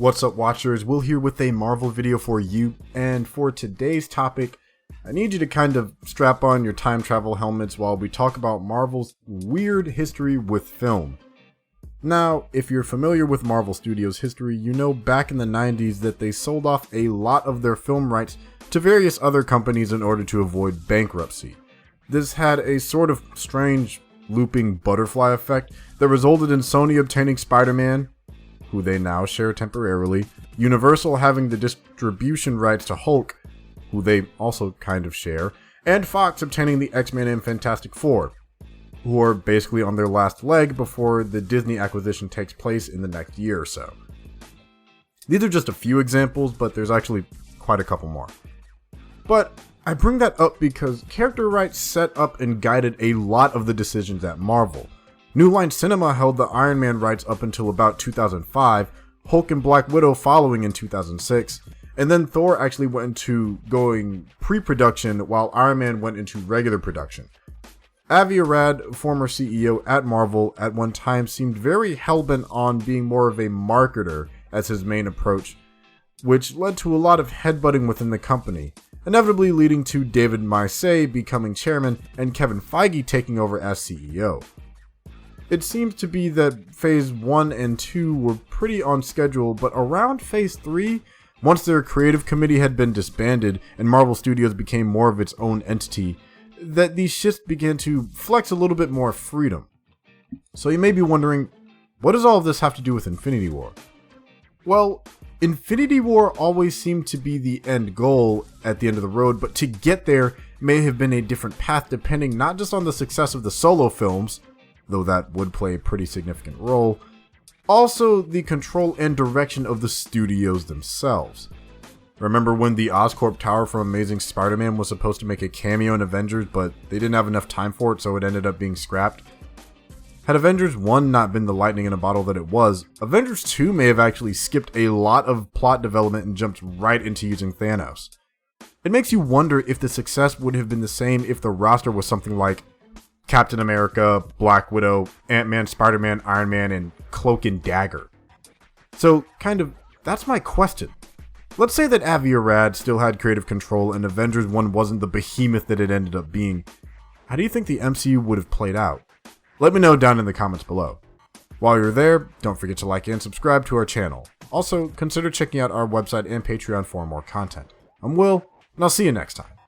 What's up, watchers? Will here with a Marvel video for you, and for today's topic, I need you to kind of strap on your time travel helmets while we talk about Marvel's weird history with film. Now, if you're familiar with Marvel Studios' history, you know back in the 90s that they sold off a lot of their film rights to various other companies in order to avoid bankruptcy. This had a sort of strange looping butterfly effect that resulted in Sony obtaining Spider-Man, who they now share temporarily, Universal having the distribution rights to Hulk, who they also kind of share, and Fox obtaining the X-Men and Fantastic Four, who are basically on their last leg before the Disney acquisition takes place in the next year or so. These are just a few examples, but there's actually quite a couple more. But I bring that up because character rights set up and guided a lot of the decisions at Marvel. New Line Cinema held the Iron Man rights up until about 2005, Hulk and Black Widow following in 2006, and then Thor actually went into going pre-production while Iron Man went into regular production. Avi Arad, former CEO at Marvel, at one time seemed very hellbent on being more of a marketer as his main approach, which led to a lot of headbutting within the company, inevitably leading to David Maisey becoming chairman and Kevin Feige taking over as CEO. It seems to be that Phase 1 and 2 were pretty on schedule, but around Phase 3, once their creative committee had been disbanded and Marvel Studios became more of its own entity, that these shifts began to flex a little bit more freedom. So you may be wondering, what does all of this have to do with Infinity War? Well, Infinity War always seemed to be the end goal at the end of the road, but to get there may have been a different path depending not just on the success of the solo films, though that would play a pretty significant role, also the control and direction of the studios themselves. Remember when the Oscorp Tower from Amazing Spider-Man was supposed to make a cameo in Avengers, but they didn't have enough time for it, so it ended up being scrapped? Had Avengers 1 not been the lightning in a bottle that it was, Avengers 2 may have actually skipped a lot of plot development and jumped right into using Thanos. It makes you wonder if the success would have been the same if the roster was something like Captain America, Black Widow, Ant-Man, Spider-Man, Iron Man, and Cloak and Dagger. So, that's my question. Let's say that Avi Arad still had creative control and Avengers 1 wasn't the behemoth that it ended up being. How do you think the MCU would have played out? Let me know down in the comments below. While you're there, don't forget to like and subscribe to our channel. Also, consider checking out our website and Patreon for more content. I'm Will, and I'll see you next time.